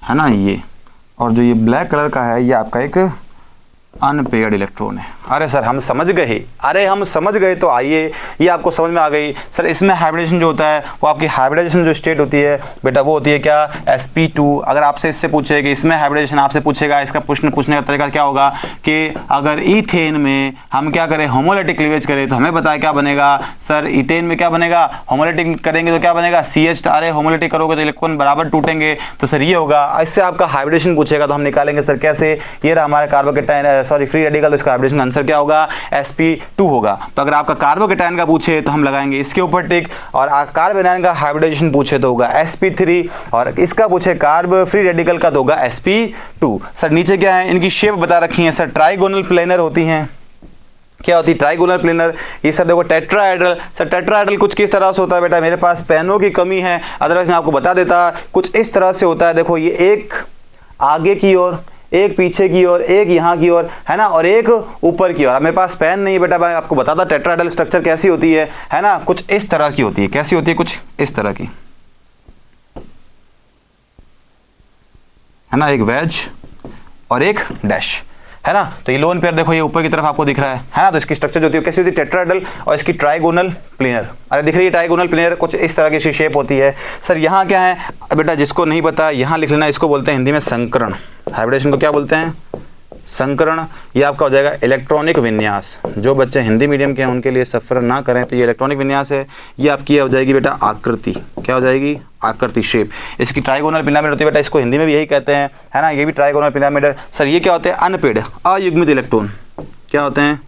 A: है ना ये। और जो ये ब्लैक कलर का है ये आपका एक अनपेयर्ड इलेक्ट्रॉन है। अरे सर हम समझ गए, अरे हम समझ गए, तो आइए ये आपको समझ में आ गई सर। इसमें हाइब्रिडेशन जो होता है वो आपकी हाइब्रिडेशन जो स्टेट होती है बेटा वो होती है क्या, sp2। अगर आपसे इससे पूछे कि इसमें हाइब्रिडेशन आपसे पूछेगा, इसका पूछने का तरीका क्या होगा कि अगर ईथेन में हम क्या करें, होमोलिटिक क्लीवेज करें, तो हमें पता है क्या बनेगा सर, ईथेन में क्या बनेगा, होमोलिटिक करेंगे तो क्या बनेगा CH। अरे होमोलिटिक करोगे तो इलेक्ट्रॉन बराबर टूटेंगे, तो सर ये होगा। इससे आपका हाइब्रिडेशन पूछेगा तो हम निकालेंगे सर कैसे, ये रहा हमारा कार्बोकेटायन, सॉरी फ्री रेडिकल, तो इसका हाइब्रिडेशन आंसर क्या होगा, sp2 होगा। तो अगर आपका कार्बोकेटायन का पूछे तो हम लगाएंगे इसके ऊपर टिक, और कार्बोनाइन का हाइब्रिडेशन पूछे तो होगा sp3, और इसका पूछे कार्ब फ्री रेडिकल का तो होगा sp2। सर नीचे क्या है, इनकी शेप बता रखी है सर, ट्राइगोनल प्लेनर होती हैं। क्या होती है ट्राइगोनल प्लेनर, ये सर देखो टेट्राहेड्रल। सर टेट्राहेड्रल कुछ किस तरह से होता है बेटा, मेरे पास पेनों की कमी है, अदरवाइज मैं आपको बता देता, कुछ इस तरह से होता है। देखो ये एक आगे की ओर, एक पीछे की ओर, एक यहाँ की ओर, है ना, और एक ऊपर की ओर। अब मेरे पास पेन नहीं है बेटा, मैं आपको बताता टेट्राहेड्रल स्ट्रक्चर कैसी होती है ना, कुछ इस तरह की होती है। कैसी होती है, कुछ इस तरह की, है ना, एक वेज और एक डैश, है ना। तो ये लोन पेयर देखो ये ऊपर की तरफ आपको दिख रहा है ना। तो इसकी स्ट्रक्चर जो होती है कैसी होती है, टेट्राहेड्रल, और इसकी ट्राइगोनल प्लेनर। अरे दिख रही है ट्राइगोनल प्लेनर, कुछ इस तरह की शेप होती है। सर यहाँ क्या है बेटा, जिसको नहीं पता यहाँ लिख लेना, इसको बोलते हैं हिंदी में संकरण। हाइब्रिडेशन को क्या बोलते हैं, संकरण। ये आपका हो जाएगा इलेक्ट्रॉनिक विन्यास। जो बच्चे हिंदी मीडियम के हैं उनके लिए सफ़र ना करें, तो ये इलेक्ट्रॉनिक विन्यास है। ये आपकी हो जाएगी बेटा आकृति, क्या हो जाएगी, आकृति, शेप। इसकी ट्राइगोनल पिरामिड होती है बेटा, इसको हिंदी में भी यही कहते हैं, है ना, ये भी ट्राइगोनल पिरामिड है। सर ये क्या होते हैं, अनपेड, अयुग्मित इलेक्ट्रॉन। क्या होते हैं,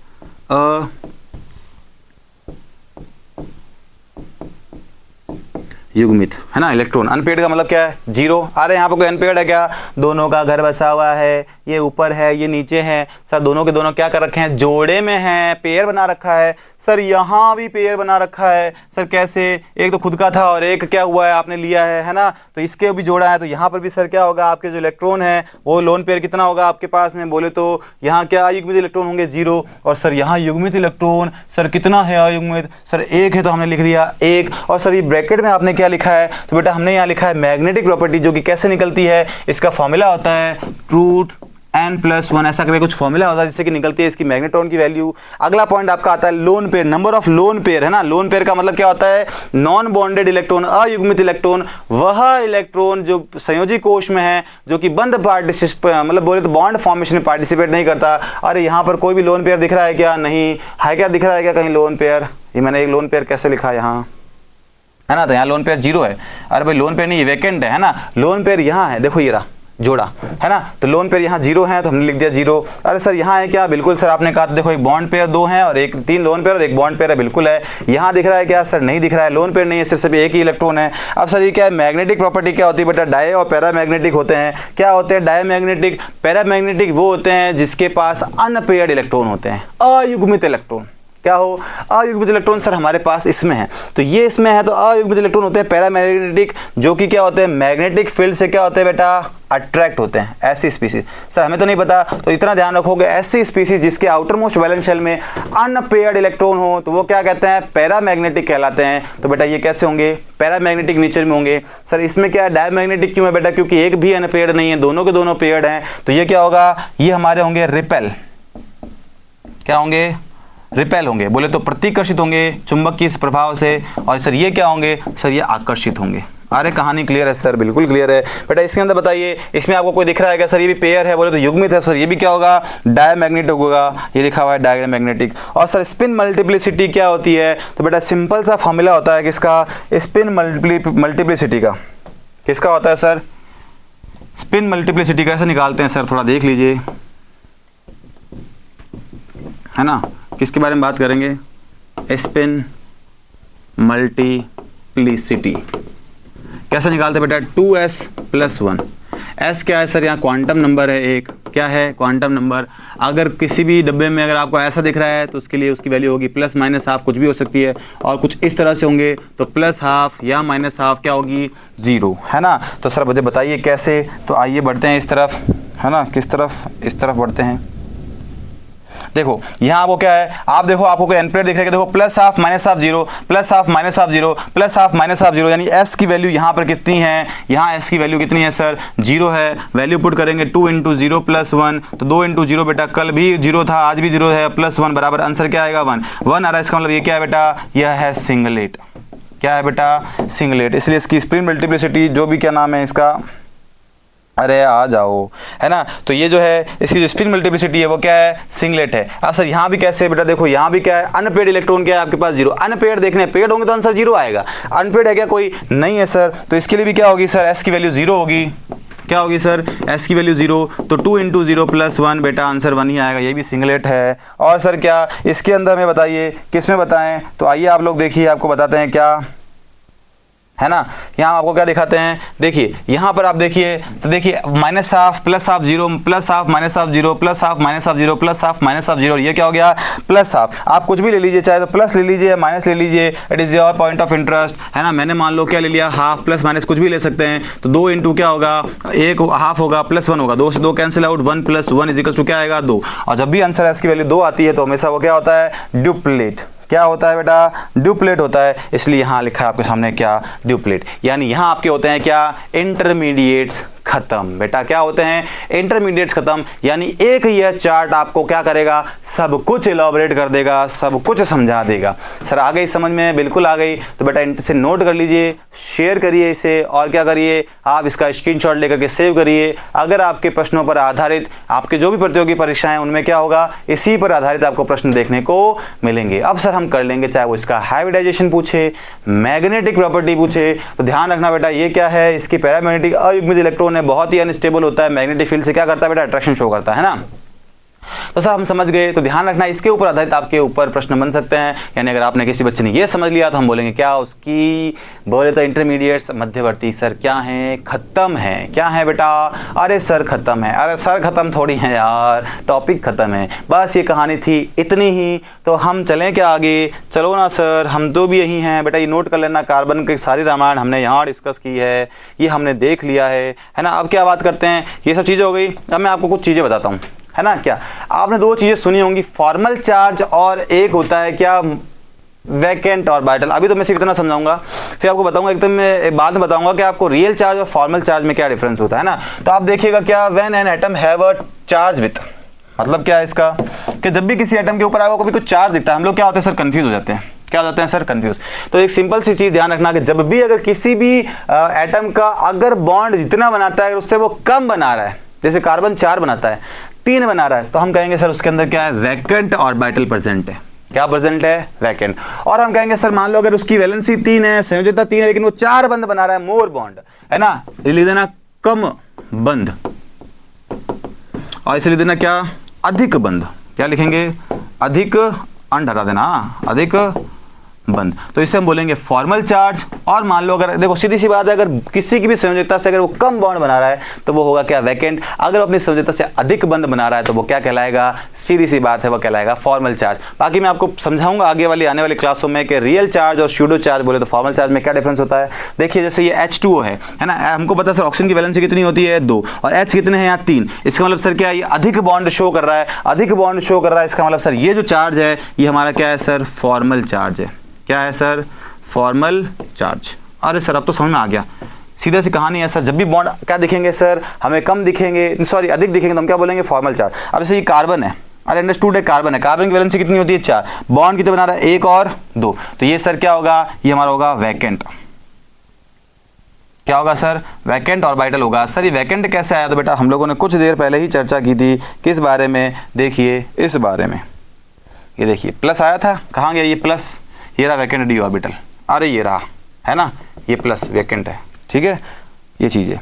A: युग्मित, है ना, इलेक्ट्रॉन। अनपेड का मतलब क्या है, जीरो। अरे यहाँ पर कोई अनपेड है क्या, दोनों का घर बसा हुआ है, ये ऊपर है ये नीचे है। सर दोनों के दोनों क्या कर रखे हैं, जोड़े में हैं, पेयर बना रखा है। सर यहाँ भी पेयर बना रखा है। सर कैसे, एक तो खुद का था और एक क्या हुआ है आपने लिया है ना, तो इसके भी जोड़ा है। तो यहाँ पर भी सर क्या होगा, आपके जो इलेक्ट्रॉन है वो लोन पेयर कितना होगा आपके पास में, बोले तो यहाँ क्या अयुग्मित इलेक्ट्रॉन होंगे, जीरो। और सर यहाँ युग्मित इलेक्ट्रॉन सर कितना है अयुग्मित, सर एक है तो हमने लिख दिया एक। और सर ये ब्रैकेट में आपने क्या लिखा है, तो बेटा हमने यहाँ लिखा है मैग्नेटिक प्रॉपर्टी, जो कि कैसे निकलती है, इसका फॉर्मूला होता है रूट n+1, ऐसा करके कुछ फॉर्मूला होता है जिससे कि निकलती है इसकी मैग्नेट्रॉन की वैल्यू। अगला पॉइंट आपका आता है lone pair, number of lone pair, है ना। लोन पेयर का मतलब क्या होता है, नॉन बॉन्डेड इलेक्ट्रॉन, अयुग्मित इलेक्ट्रॉन, वह इलेक्ट्रॉन जो संयोजी कोश में है, जो कि बंद मतलब बोले तो बॉन्ड फॉर्मेशन में पार्टिसिपेट नहीं करता। अरे यहाँ पर कोई भी लोन पेयर दिख रहा है क्या, नहीं है। क्या दिख रहा है क्या कहीं लोन पेयर, ये मैंने एक लोन पेयर कैसे लिखा यहाँ, है ना, तो यहाँ लोन पेयर जीरो है। अरे भाई लोन पेयर नहीं, ये वैकेंट है ना। लोन पेयर यहाँ है, देखो ये रहा जोड़ा, है ना, तो लोन पेयर यहाँ जीरो है तो हमने लिख दिया जीरो। अरे सर यहाँ है क्या, बिल्कुल सर आपने कहा, देखो एक बॉन्ड पेयर दो हैं और एक तीन लोन पेयर और एक बॉन्ड पेयर है, बिल्कुल है। यहाँ दिख रहा है क्या, सर नहीं दिख रहा है, लोन पेयर नहीं है, सिर्फ एक ही इलेक्ट्रॉन है। अब सर ये क्या है, मैग्नेटिक प्रॉपर्टी क्या होती है बेटा, डाय और पैरामैग्नेटिक होते हैं। क्या होते हैं, डायमैग्नेटिक, पैरामैग्नेटिक वो होते हैं जिसके पास अनपेयर्ड इलेक्ट्रॉन होते हैं, अयुग्मित इलेक्ट्रॉन। क्या हो, अयुग्मित इलेक्ट्रॉन सर हमारे पास इसमें है, तो ये इसमें है, तो अयुग्मित इलेक्ट्रॉन होते हैं पैरामैग्नेटिक, जो कि क्या होते हैं, मैग्नेटिक फील्ड से क्या होते हैं बेटा, अट्रैक्ट होते हैं। ऐसी स्पीसीज सर हमें तो नहीं पता, तो इतना ध्यान रखोगे, ऐसी स्पीसीज जिसके आउटर मोस्ट वैलेंस शेल में अनपेयर्ड इलेक्ट्रॉन हो, तो वो क्या कहते हैं, पैरामैग्नेटिक कहलाते हैं। तो बेटा ये कैसे होंगे, पैरामैग्नेटिक नेचर में होंगे। सर इसमें क्या है, डायमैग्नेटिक क्यों है बेटा, क्योंकि एक भी अनपेयर्ड नहीं है, दोनों के दोनों पेयर्ड हैं। तो ये क्या होगा, ये हमारे होंगे रिपेल, क्या होंगे, रिपेल होंगे, बोले तो प्रतिकर्षित होंगे चुंबक के इस प्रभाव से। और सर ये क्या होंगे, सर ये आकर्षित होंगे। अरे कहानी क्लियर है सर, बिल्कुल क्लियर है बेटा। इसके अंदर बताइए, इसमें आपको कोई दिख रहा है क्या, सर ये भी पेयर है, बोले तो युग्मित है। सर ये भी क्या होगा, डायमैग्नेटिक होगा, ये लिखा हुआ है डायमैग्नेटिक। और सर स्पिन मल्टीप्लिसिटी क्या होती है, तो बेटा सिंपल सा फॉर्मूला होता है किसका, स्पिन मल्टीप्लिसिटी का। किसका होता है सर, स्पिन मल्टीप्लिसिटी कैसे निकालते हैं सर, थोड़ा देख लीजिए। है ना, किसके बारे में बात करेंगे, स्पिन मल्टीप्लिसिटी। कैसे निकालते बेटा, 2s + 1। s क्या है सर, यहाँ क्वांटम नंबर है एक, क्या है क्वांटम नंबर। अगर किसी भी डब्बे में अगर आपको ऐसा दिख रहा है तो उसके लिए उसकी वैल्यू होगी +- कुछ भी हो सकती है, और कुछ इस तरह से होंगे तो +½ या -½ क्या होगी, 0, है ना। तो सर मुझे बताइए कैसे, तो आइए बढ़ते हैं इस तरफ, है ना, किस तरफ, इस तरफ बढ़ते हैं। देखो यहाँ आपको क्या है, आप देखो आपको कोई एनप्लेट दिख रहा है, देखो +½ -½ 0 +½ -0 यानी s की वैल्यू यहाँ पर कितनी है, यहाँ s की वैल्यू कितनी है सर, 0 है। वैल्यू पुट करेंगे 2 × 0 + 1, तो 2 × 0 बेटा, कल भी 0 था आज भी 0 है, +1 बराबर आंसर क्या आएगा 1 आ रहा है। इसका मतलब ये क्या है बेटा, यह है सिंगलेट। क्या है बेटा, सिंगलेट। इसलिए इसकी स्पिन मल्टीप्लिसिटी जो भी क्या नाम है इसका, अरे आ जाओ, है ना। तो ये जो है इसकी जो स्पिन मल्टीप्लिसिटी है वो क्या है, सिंगलेट है। अब सर यहाँ भी कैसे बेटा, देखो यहाँ भी क्या है, अनपेड इलेक्ट्रॉन क्या है आपके पास, 0। अनपेड देखने, पेड होंगे तो आंसर 0 आएगा, अनपेड है क्या कोई, नहीं है सर। तो इसके लिए भी क्या होगी सर, s की वैल्यू 0 होगी। क्या होगी सर, s की वैल्यू 0, तो 2 × 0 + 1 बेटा आंसर 1 ही आएगा, ये भी सिंगलेट है। और सर क्या इसके अंदर में बताइए किस में बताएं, तो आइए आप लोग देखिए, आपको बताते हैं क्या, है ना। यहाँ आपको क्या दिखाते हैं, देखिए यहाँ पर आप देखिए, तो देखिए -½ +½ 0 +½ -½ 0 +½ -½ 0 +½ -½ ये क्या हो गया, +½ आप कुछ भी ले लीजिए, चाहे तो प्लस ले लीजिए माइनस ले लीजिए, it is your point of interest, है ना। मैंने मान लो क्या ले लिया, हाफ प्लस माइनस कुछ भी ले सकते हैं। तो 2 × क्या होगा, 1 हाफ होगा +1 होगा, 2 से 2 कैंसिल आउट, 1 + 1 = क्या आएगा 2। और जब भी आंसर s की वैल्यू 2 आती है तो हमेशा वो क्या होता है, ड्यूप्लेट। क्या होता है बेटा, ड्यूप्लेट होता है। इसलिए यहाँ लिखा है आपके सामने क्या, ड्यूप्लेट। यानी यहाँ आपके होते हैं क्या, इंटरमीडिएट्स खत्म। बेटा क्या होते हैं, इंटरमीडिएट्स खत्म। यानी एक यह चार्ट आपको क्या करेगा, सब कुछ इलॉबरेट कर देगा, सब कुछ समझा देगा। सर आ गई समझ में, बिल्कुल आ गई। तो बेटा इसे नोट कर लीजिए, शेयर करिए इसे, और क्या करिए आप इसका स्क्रीनशॉट लेकर के सेव करिए। अगर आपके प्रश्नों पर आधारित आपके जो भी प्रतियोगी परीक्षाएं उनमें क्या होगा, इसी पर आधारित आपको प्रश्न देखने को मिलेंगे। अब सर हम कर लेंगे, चाहे वो इसका हाइब्रिडाइजेशन पूछे, मैग्नेटिक प्रॉपर्टी पूछे, तो ध्यान रखना बेटा ये क्या है, इसकी पैरामैग्नेटिक अयुग्मित इलेक्ट्रॉन है, बहुत ही अनस्टेबल होता है, मैग्नेटिक फील्ड से क्या करता है बेटा, अट्रैक्शन शो करता है ना। तो सर हम समझ गए। तो ध्यान रखना इसके ऊपर आधारित आपके ऊपर प्रश्न बन सकते हैं। यानी अगर आपने किसी बच्चे ने ये समझ लिया तो हम बोलेंगे क्या, उसकी बोले तो इंटरमीडिएट्स मध्यवर्ती सर क्या है, खत्म है। क्या है बेटा, अरे सर खत्म है, अरे सर खत्म थोड़ी है यार, टॉपिक खत्म है, बस ये कहानी थी इतनी ही। तो हम चलें क्या आगे, चलो ना सर, हम तो भी यही हैं बेटा, ये नोट कर लेना। कार्बन की सारी रामायण हमने यहाँ डिस्कस की है, ये हमने देख लिया है ना। अब क्या बात करते हैं, ये सब चीज़ें हो गई। अब मैं आपको कुछ चीज़ें बताता हूँ, है ना। क्या आपने 2 चीजें सुनी होंगी, फॉर्मल चार्ज और एक होता है क्या, वैकेंट ऑर्बिटल। अभी तो मैं सिर्फ इतना समझाऊंगा, फिर आपको बताऊंगा एकदम मैं बाद में बताऊंगा कि आपको रियल चार्ज और फॉर्मल चार्ज में क्या डिफरेंस होता है ना। तो आप देखिएगा क्या, when an atom have a charge with, मतलब क्या है इसका, कि जब भी किसी एटम के ऊपर आएगा कभी कुछ चार्ज दिखता है, हम लोग क्या होते हैं सर, कंफ्यूज हो जाते हैं। क्या हो जाते हैं सर, कंफ्यूज। तो एक सिंपल सी चीज ध्यान रखना कि जब भी अगर किसी भी एटम का अगर बॉन्ड जितना बनाता है उससे वो कम बना रहा है, जैसे कार्बन 4 बनाता है, 3 बना रहा है, तो हम कहेंगे सर उसके अंदर क्या है, वैकेंट ऑर्बिटल प्रेजेंट है। क्या प्रेजेंट है, वैकेंट। और हम कहेंगे सर मान लो अगर उसकी वैलेंसी 3 है, संयोजकता 3 है, लेकिन वो 4 बंद बना रहा है, मोर बॉन्ड, है ना, लिख देना कम बंद, और इसे लिख देना क्या, अधिक बंद। क्या लिखेंगे, अधिक, अंड हटा देना, अधिक बंद। तो इससे हम बोलेंगे फॉर्मल चार्ज। और मान लो अगर देखो सीधी सी बात है, अगर किसी की भी संयोजकता से अगर वो कम बॉन्ड बना रहा है तो वो होगा क्या, वैकेंट। अगर वो अपनी संयोजकता से अधिक बंद बना रहा है तो वो क्या कहलाएगा, सीधी सी बात है, वो कहलाएगा फॉर्मल चार्ज। बाकी मैं आपको समझाऊंगा आगे वाली आने वाली क्लासों में कि रियल चार्ज और स्यूडो चार्ज बोले तो फॉर्मल चार्ज में क्या डिफरेंस होता है। देखिए जैसे ये H2O है ना, हमको पता है सर ऑक्सीजन की वैलेंसी कितनी होती है, 2, और H कितने हैं यहाँ 3। इसका मतलब सर क्या है, ये अधिक बॉन्ड शो कर रहा है, अधिक बॉन्ड शो कर रहा है। इसका मतलब सर ये जो चार्ज है ये हमारा क्या है सर, फॉर्मल चार्ज है। क्या है सर, फॉर्मल चार्ज। अरे सर अब तो समझ में आ गया, सीधा सी कहानी है सर। जब भी बॉन्ड क्या दिखेंगे सर, हमें कम दिखेंगे, सॉरी अधिक दिखेंगे, तो हम क्या बोलेंगे, फॉर्मल चार्ज। अब जैसे ये कार्बन है, अरे अंडरस्टूड है, कार्बन है, कार्बन की वैलेंसी कितनी होती है, 4, बॉन्ड कितने बना रहा है, 1 और 2, तो ये सर क्या होगा, ये हमारा होगा वैकेंट। क्या होगा सर, वैकेंट ऑर्बिटल होगा। सर ये वैकेंट कैसे आया, तो बेटा हम लोगों ने कुछ देर पहले ही चर्चा की थी, किस बारे में, देखिए इस बारे में। ये देखिए प्लस आया था, कहाँ गया ये प्लस, ये रहा वैकेंट डी ऑर्बिटल, अरे ये रहा, है ना, ये प्लस वैकेंट है, ठीक है, ये चीज़ है,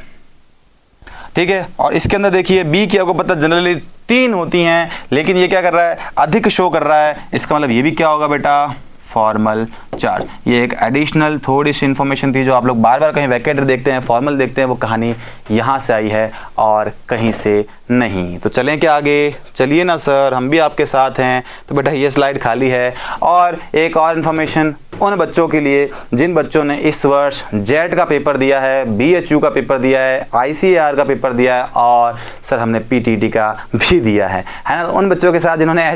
A: ठीक है। और इसके अंदर देखिए बी की आपको पता जनरली 3 होती हैं, लेकिन ये क्या कर रहा है, अधिक शो कर रहा है। इसका मतलब ये भी क्या होगा बेटा, फॉर्मल चार्ज। ये एक एडिशनल थोड़ी सी इंफॉर्मेशन थी जो आप लोग बार बार कहीं वैकेटर देखते हैं, फॉर्मल देखते हैं, वो कहानी यहाँ से आई है और कहीं से नहीं। तो चलें क्या आगे, चलिए ना सर, हम भी आपके साथ हैं। तो बेटा ये स्लाइड खाली है। और एक और इन्फॉर्मेशन उन बच्चों के लिए जिन बच्चों ने इस वर्ष जेट का पेपर दिया है, BHU का पेपर दिया है, ICAR का पेपर दिया है और सर हमने PTT का भी दिया है ना। उन बच्चों के साथ जिन्होंने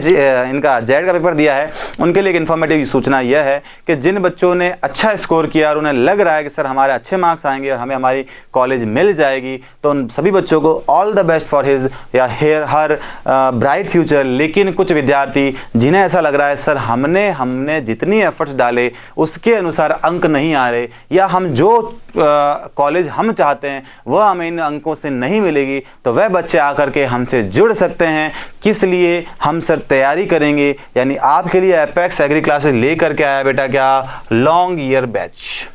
A: इनका जेट का पेपर दिया है, उनके लिए एक इन्फॉर्मेटिव सूचना यह है कि जिन बच्चों ने अच्छा स्कोर किया और उन्हें लग रहा है कि सर हमारे अच्छे मार्क्स आएंगे और हमें हमारी कॉलेज मिल जाएगी, तो उन सभी बच्चों को all the best for his या हर ब्राइट फ्यूचर। लेकिन कुछ विद्यार्थी जिन्हें ऐसा लग रहा है सर हमने जितनी एफर्ट्स डाले उसके अनुसार अंक नहीं आ रहे, या हम जो कॉलेज हम चाहते हैं वह हमें इन अंकों से नहीं मिलेगी, तो वह बच्चे आकर के हमसे जुड़ सकते हैं। किस लिए हम सर तैयारी करेंगे, यानी आपके लिए अपेक्स एग्री क्लासेस लेकर के आया बेटा क्या, लॉन्ग ईयर बैच।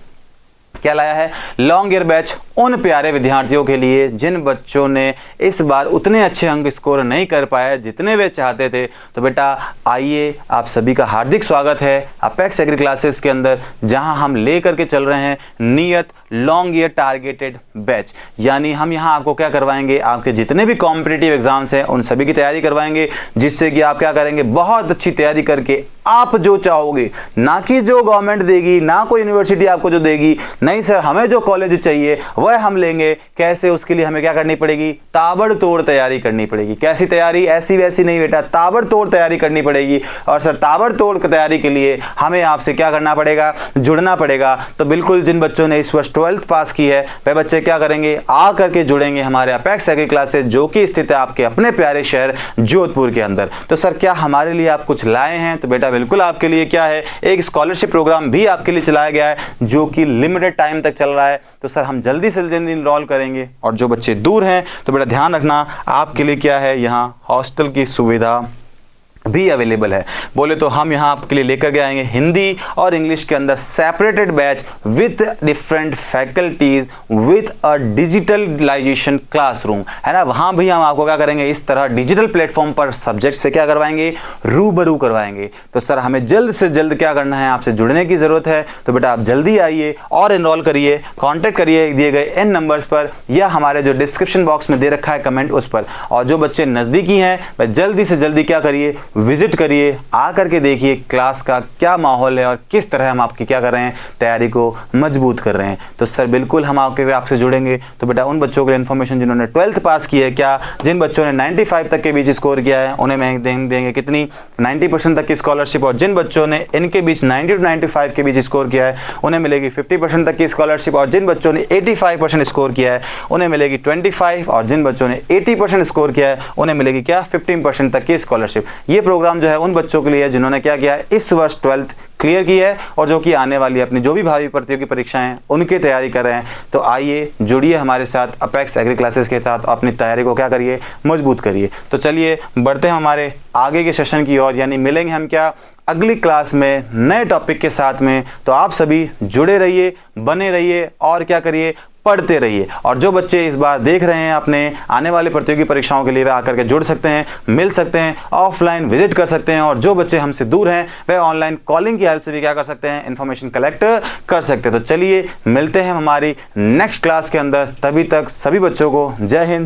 A: क्या लाया है, लॉन्ग ईयर बैच उन प्यारे विद्यार्थियों के लिए जिन बच्चों ने इस बार उतने अच्छे अंक स्कोर नहीं कर पाए जितने वे चाहते थे। तो बेटा आइए, आप सभी का हार्दिक स्वागत है अपेक्स एग्री क्लासेस के अंदर, जहां हम लेकर के चल रहे हैं नियत लॉन्ग ईयर टारगेटेड बैच। यानी हम यहां आपको क्या करवाएंगे, आपके जितने भी कॉम्पिटिटिव एग्जाम्स हैं उन सभी की तैयारी करवाएंगे, जिससे कि आप क्या करेंगे, बहुत अच्छी तैयारी करके आप जो चाहोगे, ना कि जो गवर्नमेंट देगी, ना कोई यूनिवर्सिटी आपको जो देगी, नहीं सर हमें जो कॉलेज चाहिए वह हम लेंगे। कैसे, उसके लिए हमें क्या करनी पड़ेगी, ताबड़तोड़ तैयारी करनी पड़ेगी। कैसी तैयारी, ऐसी वैसी नहीं बेटा, ताबड़तोड़ तैयारी करनी पड़ेगी। और सर ताबड़तोड़ तैयारी के लिए हमें आपसे क्या करना पड़ेगा, जुड़ना पड़ेगा। तो बिल्कुल जिन बच्चों ने इस वर्ष 12th पास की है वह बच्चे क्या करेंगे, आ करके जुड़ेंगे हमारे अपेक्स एग्री क्लासेस, जो कि स्थित है आपके अपने प्यारे शहर जोधपुर के अंदर। तो सर क्या हमारे लिए आप कुछ लाए हैं, तो बेटा बिल्कुल आपके लिए क्या है, एक स्कॉलरशिप प्रोग्राम भी आपके लिए चलाया गया है जो कि लिमिटेड टाइम तक चल रहा है। तो सर हम जल्दी से जल्दी इनरोल करेंगे। और जो बच्चे दूर हैं तो बेटा ध्यान रखना, आपके लिए क्या है, यहाँ हॉस्टल की सुविधा भी अवेलेबल है। बोले तो हम यहाँ आपके लिए लेकर के आएंगे हिंदी और इंग्लिश के अंदर separated batch with different faculties with a digitalization classroom, है ना। वहाँ भी हम आपको क्या करेंगे, इस तरह डिजिटल प्लेटफॉर्म पर सब्जेक्ट से क्या करवाएंगे, रूबरू करवाएंगे। तो सर हमें जल्द से जल्द क्या करना है, आपसे जुड़ने की जरूरत है। तो बेटा आप जल्दी आइए और एनरोल करिए, कॉन्टेक्ट करिए दिए गए इन नंबर्स पर या हमारे जो डिस्क्रिप्शन बॉक्स में दे रखा है कमेंट उस पर। और जो बच्चे नज़दीकी हैं वह जल्दी से जल्दी क्या करिए, विजिट करिए, आकर के देखिए क्लास का क्या माहौल है और किस तरह हम आपकी क्या कर रहे हैं, तैयारी को मजबूत कर रहे हैं। तो सर बिल्कुल हम आपसे जुड़ेंगे। तो बेटा उन बच्चों के लिए इन्फॉर्मेशन जिन्होंने 12th पास की है, क्या जिन बच्चों ने 95 तक के बीच स्कोर किया है उन्हें मैं देंगे कितनी, 90% तक की स्कॉलरशिप। और जिन बच्चों ने इनके बीच 90 to 95 के बीच स्कोर किया है उन्हें मिलेगी 50% तक की स्कॉलरशिप। और जिन बच्चों ने 85% स्कोर किया है उन्हें मिलेगी 25, और जिन बच्चों ने 80% स्कोर किया है उन्हें मिलेगी क्या, 15% तक की स्कॉलरशिप। ये प्रोग्राम जो है उन बच्चों के लिए जिन्होंने क्या किया है, इस वर्ष 12th क्लियर की है और जो कि आने वाली अपनी जो भी भावी प्रतियोगी परीक्षाएं उनकी तैयारी कर रहे हैं। तो आइए जुड़िए हमारे साथ अपेक्स एग्री क्लासेस के साथ, अपनी तैयारी को क्या करिए, मजबूत करिए। तो चलिए बढ़ते हैं हमारे आगे के सेशन की ओर, यानी मिलेंगे हम क्या अगली क्लास में नए टॉपिक के साथ में। तो आप सभी जुड़े रहिए, बने रहिए और क्या करिए, पढ़ते रहिए। और जो बच्चे इस बार देख रहे हैं अपने आने वाले प्रतियोगी परीक्षाओं के लिए, वे आकर के जुड़ सकते हैं, मिल सकते हैं, ऑफलाइन विजिट कर सकते हैं। और जो बच्चे हमसे दूर हैं वे ऑनलाइन कॉलिंग की हेल्प से भी क्या कर सकते हैं, इन्फॉर्मेशन कलेक्ट कर सकते हैं। तो चलिए मिलते हैं हमारी नेक्स्ट क्लास के अंदर। तभी तक सभी बच्चों को जय हिंद।